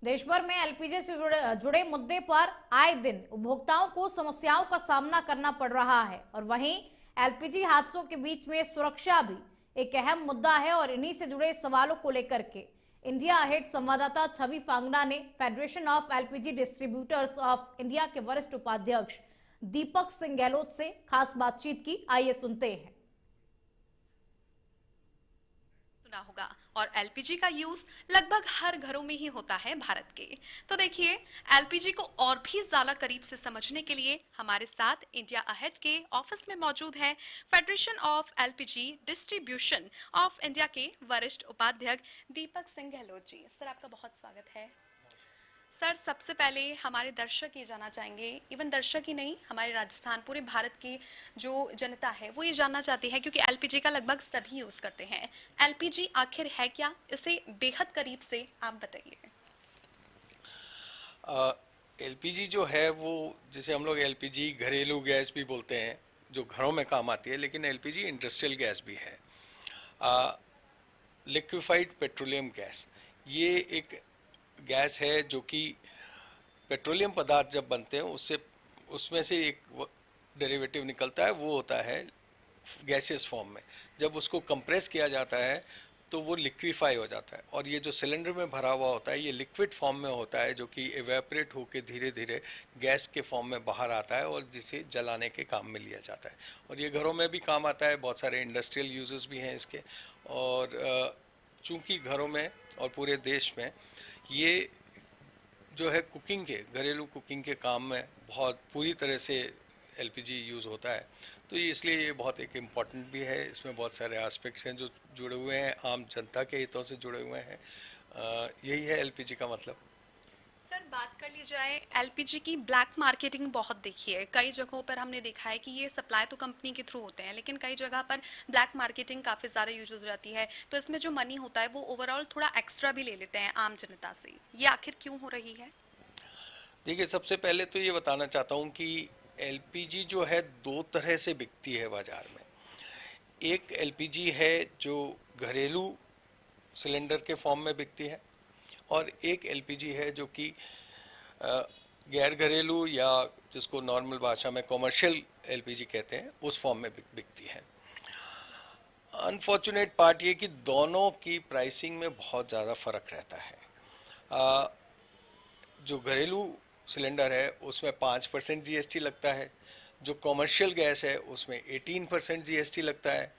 देश भर में एलपीजी से जुड़े मुद्दे पर आए दिन उपभोक्ताओं को समस्याओं का सामना करना पड़ रहा है और वहीं एलपीजी हादसों के बीच में सुरक्षा भी एक अहम मुद्दा है। और इन्हीं से जुड़े सवालों को लेकर के इंडिया अहेड संवाददाता छवि फांगना ने federation of LPG distributors of India के वरिष्ठ उपाध्यक्ष दीपक सिंह गहलोत से खास बातचीत की। आइए सुनते हैं। सुना होगा और एलपीजी का यूज लगभग हर घरों में ही होता है भारत के। तो देखिए, एलपीजी को और भी ज्यादा करीब से समझने के लिए हमारे साथ इंडिया अहेड के ऑफिस में मौजूद है federation of LPG distribution of India के वरिष्ठ उपाध्यक्ष दीपक सिंह गहलोत जी। सर, आपका बहुत स्वागत है। सर, सबसे पहले हमारे दर्शक ये जानना चाहेंगे, इवन दर्शक ही नहीं, हमारे राजस्थान, पूरे भारत की जो जनता है वो ये जानना चाहती है, क्योंकि एलपीजी का लगभग सभी यूज करते हैं। एलपीजी आखिर है क्या, इसे बेहद करीब से आप बताइए। एलपीजी जो है वो, जिसे हम लोग एलपीजी घरेलू गैस भी बोलते हैं, जो घरों में काम आती है, लेकिन एलपीजी इंडस्ट्रियल गैस भी है। लिक्विफाइड पेट्रोलियम गैस, ये एक गैस है जो कि पेट्रोलियम पदार्थ जब बनते हैं उससे उसमें से एक डेरिवेटिव निकलता है, वो होता है गैसियस फॉर्म में। जब उसको कंप्रेस किया जाता है तो वो लिक्विफाई हो जाता है, और ये जो सिलेंडर में भरा हुआ होता है ये लिक्विड फॉर्म में होता है, जो कि एवेपोरेट होकर धीरे धीरे गैस के फॉर्म में बाहर आता है और जिसे जलाने के काम में लिया जाता है। और ये घरों में भी काम आता है, बहुत सारे इंडस्ट्रियल यूजेस भी हैं इसके। और चूँकि घरों में और पूरे देश में ये जो है कुकिंग के, घरेलू कुकिंग के काम में बहुत पूरी तरह से एलपीजी यूज़ होता है, तो ये इसलिए ये बहुत एक इम्पॉर्टेंट भी है। इसमें बहुत सारे एस्पेक्ट्स हैं जो जुड़े हुए हैं, आम जनता के हितों से जुड़े हुए हैं। यही है एलपीजी का मतलब। सर, बात कर ली जाए एलपीजी की, ब्लैक मार्केटिंग बहुत देखी है कई जगहों पर। हमने देखा है कि ये सप्लाई तो कंपनी के थ्रू होते हैं, लेकिन कई जगह पर ब्लैक मार्केटिंग काफ़ी ज़्यादा यूज हो जाती है, तो इसमें जो मनी होता है वो ओवरऑल थोड़ा एक्स्ट्रा भी ले लेते हैं आम जनता से। ये आखिर क्यों हो रही है? देखिए, सबसे पहले तो ये बताना चाहता हूँ कि एलपीजी जो है दो तरह से बिकती है बाज़ार में। एक एलपीजी है जो घरेलू सिलेंडर के फॉर्म में बिकती है, और एक एलपीजी है जो कि गैर घरेलू, या जिसको नॉर्मल भाषा में कमर्शियल एलपीजी कहते हैं, उस फॉर्म में बिकती है। अनफॉर्चुनेट पार्ट ये कि दोनों की प्राइसिंग में बहुत ज़्यादा फ़र्क रहता है। जो घरेलू सिलेंडर है उसमें 5% जीएसटी लगता है, जो कमर्शियल गैस है उसमें 18% जीएसटी लगता है।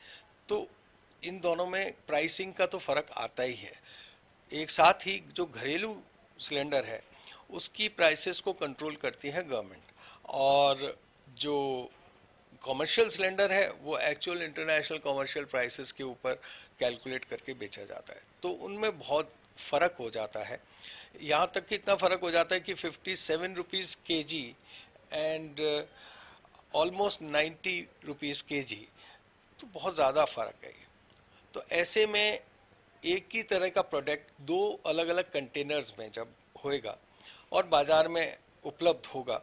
तो इन दोनों में प्राइसिंग का तो फ़र्क आता ही है। एक साथ ही जो घरेलू सिलेंडर है उसकी प्राइसेस को कंट्रोल करती है गवर्नमेंट, और जो कमर्शियल सिलेंडर है वो एक्चुअल इंटरनेशनल कमर्शियल प्राइसेस के ऊपर कैलकुलेट करके बेचा जाता है। तो उनमें बहुत फ़र्क हो जाता है, यहाँ तक कि इतना फ़र्क हो जाता है कि 57 रुपीज़ के जी एंड ऑलमोस्ट 90 रुपीज़ के जी, तो बहुत ज़्यादा फ़र्क है ये। तो ऐसे में एक ही तरह का प्रोडक्ट दो अलग अलग कंटेनर्स में जब होएगा और बाज़ार में उपलब्ध होगा,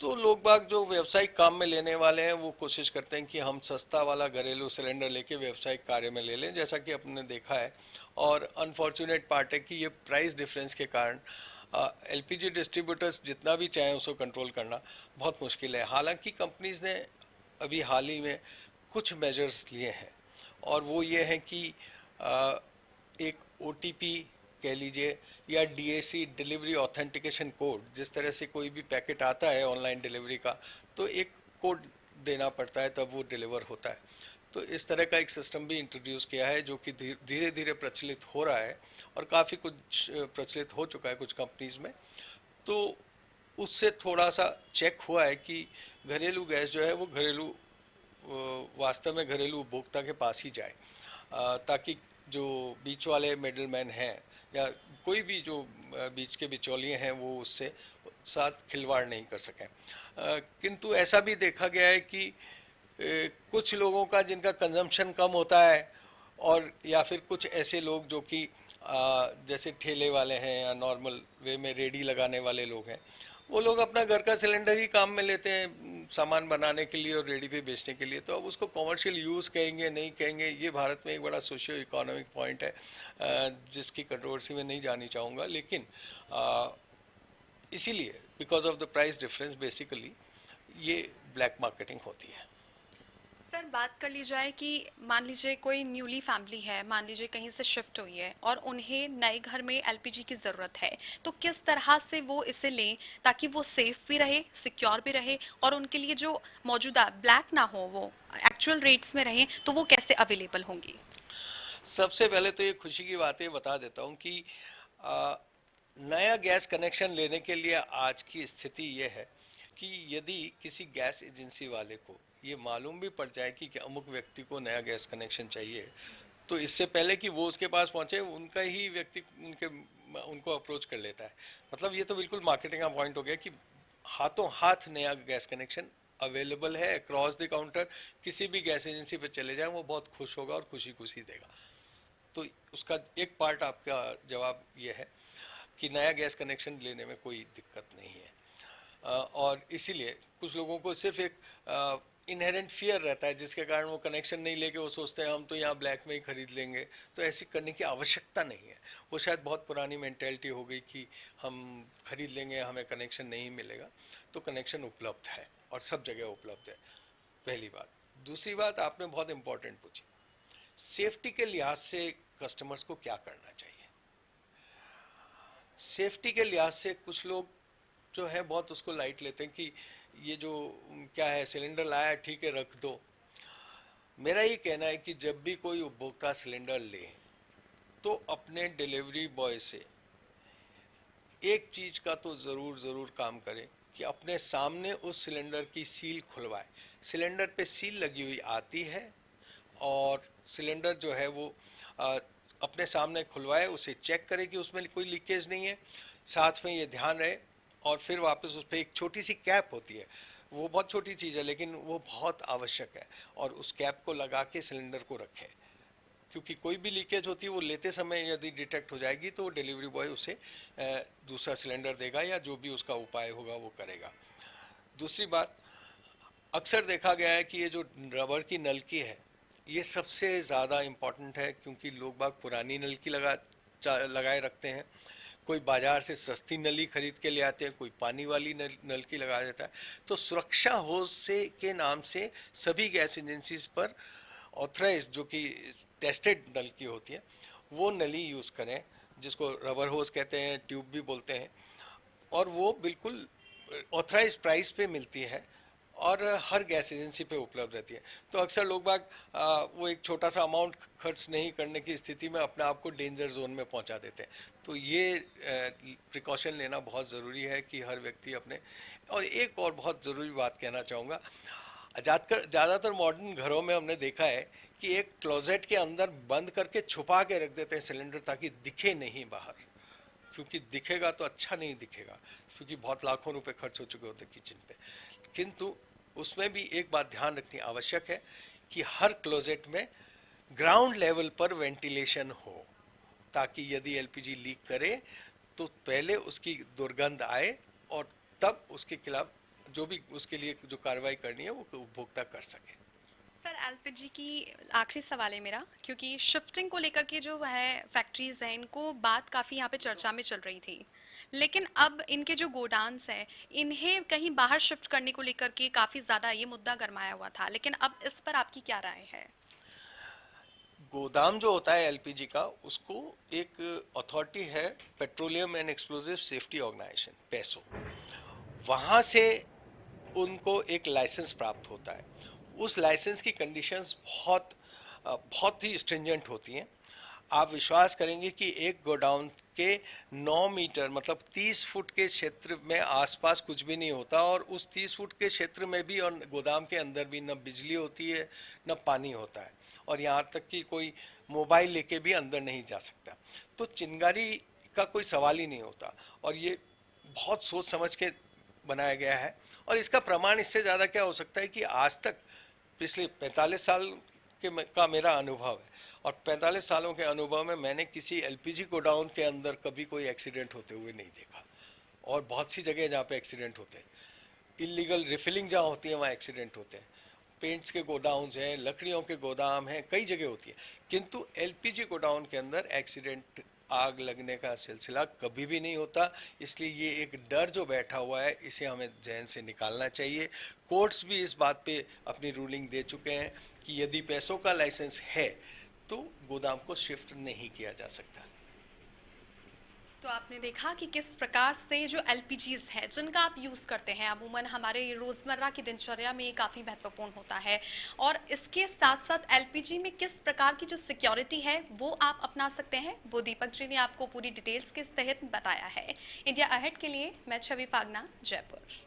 तो लोग बाग जो व्यवसायिक काम में लेने वाले हैं वो कोशिश करते हैं कि हम सस्ता वाला घरेलू सिलेंडर लेके व्यवसायिक कार्य में ले लें, जैसा कि आपने देखा है। और अनफॉर्चुनेट पार्ट है कि ये प्राइस डिफरेंस के कारण एलपीजी डिस्ट्रीब्यूटर्स जितना भी चाहें उसको कंट्रोल करना बहुत मुश्किल है। हालांकि कंपनीज ने अभी हाल ही में कुछ मेजर्स लिए हैं, और वो ये हैं कि एक ओटीपी कह लीजिए, या डीएसी, डिलीवरी ऑथेंटिकेशन कोड, जिस तरह से कोई भी पैकेट आता है ऑनलाइन डिलीवरी का तो एक कोड देना पड़ता है तब वो डिलीवर होता है। तो इस तरह का एक सिस्टम भी इंट्रोड्यूस किया है जो कि धीरे धीरे प्रचलित हो रहा है, और काफ़ी कुछ प्रचलित हो चुका है कुछ कंपनीज में। तो उससे थोड़ा सा चेक हुआ है कि घरेलू गैस जो है वो घरेलू वास्तव में घरेलू उपभोक्ता के पास ही जाए, ताकि जो बीच वाले मिडल मैन हैं या कोई भी जो बीच के बिचौलिए हैं वो उससे साथ खिलवाड़ नहीं कर सकें। किंतु ऐसा भी देखा गया है कि कुछ लोगों का जिनका कंजम्पशन कम होता है, और या फिर कुछ ऐसे लोग जो कि जैसे ठेले वाले हैं या नॉर्मल वे में रेडी लगाने वाले लोग हैं, वो लोग अपना घर का सिलेंडर ही काम में लेते हैं सामान बनाने के लिए और रेडी पे बेचने के लिए। तो अब उसको कमर्शियल यूज़ कहेंगे नहीं कहेंगे, ये भारत में एक बड़ा सोशियो इकोनॉमिक पॉइंट है जिसकी कंट्रोवर्सी में नहीं जानी चाहूँगा। लेकिन इसीलिए because of the price difference basically ये ब्लैक मार्केटिंग होती है। सर, बात कर ली जाए कि मान लीजिए कोई न्यूली फैमिली है, मान लीजिए कहीं से शिफ्ट हुई है और उन्हें नए घर में एलपीजी की ज़रूरत है, तो किस तरह से वो इसे लें ताकि वो सेफ भी रहे, सिक्योर भी रहे और उनके लिए जो मौजूदा ब्लैक ना हो, वो एक्चुअल रेट्स में रहें, तो वो कैसे अवेलेबल होंगी? सबसे पहले तो ये खुशी की बात है, बता देता हूँ कि नया गैस कनेक्शन लेने के लिए आज की स्थिति ये है कि यदि किसी गैस एजेंसी वाले को ये मालूम भी पड़ जाए कि अमुक व्यक्ति को नया गैस कनेक्शन चाहिए, तो इससे पहले कि वो उसके पास पहुंचे उनका ही व्यक्ति उनको अप्रोच कर लेता है। मतलब ये तो बिल्कुल मार्केटिंग का पॉइंट हो गया कि हाथों हाथ नया गैस कनेक्शन अवेलेबल है अक्रॉस द काउंटर। किसी भी गैस एजेंसी पे चले जाएं वो बहुत खुश होगा और खुशी खुशी देगा। तो उसका एक पार्ट आपका जवाब ये है कि नया गैस कनेक्शन लेने में कोई दिक्कत नहीं है। और इसीलिए कुछ लोगों को सिर्फ एक इनहेरेंट फियर रहता है जिसके कारण वो कनेक्शन नहीं लेके वो सोचते हैं हम तो यहाँ ब्लैक में ही खरीद लेंगे। तो ऐसी करने की आवश्यकता नहीं है। वो शायद बहुत पुरानी मेंटेलिटी हो गई कि हम खरीद लेंगे हमें कनेक्शन नहीं मिलेगा। तो कनेक्शन उपलब्ध है और सब जगह उपलब्ध है, पहली बात। दूसरी बात आपने बहुत इंपॉर्टेंट पूछी, सेफ्टी के लिहाज से कस्टमर्स को क्या करना चाहिए। सेफ्टी के लिहाज से कुछ लोग जो है बहुत उसको लाइट लेते हैं कि ये जो क्या है सिलेंडर लाया है ठीक है रख दो। मेरा ये कहना है कि जब भी कोई उपभोक्ता सिलेंडर ले तो अपने डिलीवरी बॉय से एक चीज का तो जरूर काम करे कि अपने सामने उस सिलेंडर की सील खुलवाए। सिलेंडर पे सील लगी हुई आती है और सिलेंडर जो है वो अपने सामने खुलवाए, उसे चेक करे कि उसमें कोई लीकेज नहीं है। साथ में ये ध्यान रहे और फिर वापस उस पर एक छोटी सी कैप होती है, वो बहुत छोटी चीज़ है लेकिन वो बहुत आवश्यक है, और उस कैप को लगा के सिलेंडर को रखें। क्योंकि कोई भी लीकेज होती है वो लेते समय यदि डिटेक्ट हो जाएगी तो डिलीवरी बॉय उसे दूसरा सिलेंडर देगा या जो भी उसका उपाय होगा वो करेगा। दूसरी बात, अक्सर देखा गया है कि ये जो रबर की नलकी है ये सबसे ज़्यादा इम्पॉर्टेंट है क्योंकि लोग बाग पुरानी नलकी लगाए रखते हैं। कोई बाजार से सस्ती नली खरीद के ले आते हैं, कोई पानी वाली नलकी लगा देता है। तो सुरक्षा होज से के नाम से सभी गैस एजेंसीज पर ऑथराइज जो कि टेस्टेड नलकी होती है वो नली यूज़ करें, जिसको रबर होज कहते हैं, ट्यूब भी बोलते हैं, और वो बिल्कुल ऑथराइज प्राइस पे मिलती है और हर गैस एजेंसी पे उपलब्ध रहती है। तो अक्सर लोग बाग वो एक छोटा सा अमाउंट खर्च नहीं करने की स्थिति में अपने आप को डेंजर जोन में पहुंचा देते हैं। तो ये प्रिकॉशन लेना बहुत ज़रूरी है कि हर व्यक्ति अपने। और एक और बहुत ज़रूरी बात कहना चाहूँगा, ज़्यादातर मॉडर्न घरों में हमने देखा है कि एक क्लोजेट के अंदर बंद करके छुपा के रख देते हैं सिलेंडर ताकि दिखे नहीं बाहर, क्योंकि दिखेगा तो अच्छा नहीं दिखेगा, क्योंकि बहुत लाखों रुपए खर्च हो चुके होते किचन पे। किंतु उसमें भी एक बात ध्यान रखनी आवश्यक है कि हर क्लोजेट में ग्राउंड लेवल पर वेंटिलेशन हो, ताकि यदि एलपीजी लीक करे तो पहले उसकी दुर्गंध आए और तब उसके खिलाफ जो भी उसके लिए जो कार्रवाई करनी है वो उपभोक्ता कर सके। सर, एलपीजी की आखिरी सवाल है मेरा, क्योंकि शिफ्टिंग को लेकर के जो है फैक्ट्रीज हैं इनको बात काफ़ी यहाँ पे चर्चा में चल रही थी, लेकिन अब इनके जो गोडाउन्स हैं इन्हें कहीं बाहर शिफ्ट करने को लेकर के काफ़ी ज़्यादा ये मुद्दा गरमाया हुआ था, लेकिन अब इस पर आपकी क्या राय है? गोदाम जो होता है एलपीजी का, उसको एक अथॉरिटी है, petroleum and explosive safety organisation, PESO, वहाँ से उनको एक लाइसेंस प्राप्त होता है। उस लाइसेंस की कंडीशंस बहुत ही स्ट्रिंजेंट होती हैं। आप विश्वास करेंगे कि एक गोडाउन के 9 मीटर मतलब 30 फुट के क्षेत्र में आसपास कुछ भी नहीं होता, और उस 30 फुट के क्षेत्र में भी और गोदाम के अंदर भी न बिजली होती है न पानी होता है, और यहाँ तक कि कोई मोबाइल लेके भी अंदर नहीं जा सकता। तो चिंगारी का कोई सवाल ही नहीं होता, और ये बहुत सोच समझ के बनाया गया है। और इसका प्रमाण इससे ज़्यादा क्या हो सकता है कि आज तक पिछले 45 साल का मेरा अनुभव है, और 45 सालों के अनुभव में मैंने किसी एलपीजी गोडाउन के अंदर कभी कोई एक्सीडेंट होते हुए नहीं देखा। और बहुत सी जगह जहाँ पे एक्सीडेंट होते हैं, इलीगल रिफिलिंग जहाँ होती है वहाँ एक्सीडेंट होते हैं, पेंट्स के गोडाउन्स हैं, लकड़ियों के गोदाम हैं, कई जगह होती है, किंतु एलपीजी गोडाउन के अंदर एक्सीडेंट, आग लगने का सिलसिला कभी भी नहीं होता। इसलिए ये एक डर जो बैठा हुआ है इसे हमें जहन से निकालना चाहिए। कोर्ट्स भी इस बात पे अपनी रूलिंग दे चुके हैं कि यदि पैसों का लाइसेंस है तो गोदाम को शिफ्ट नहीं किया जा सकता। तो आपने देखा कि किस प्रकार से जो एलपीजीज है जिनका आप यूज़ करते हैं अमूमन हमारे रोज़मर्रा की दिनचर्या में काफ़ी महत्वपूर्ण होता है, और इसके साथ साथ एलपीजी में किस प्रकार की जो सिक्योरिटी है वो आप अपना सकते हैं, वो दीपक जी ने आपको पूरी डिटेल्स के तहत बताया है। इंडिया अहेड के लिए मैं छवि फागना, जयपुर।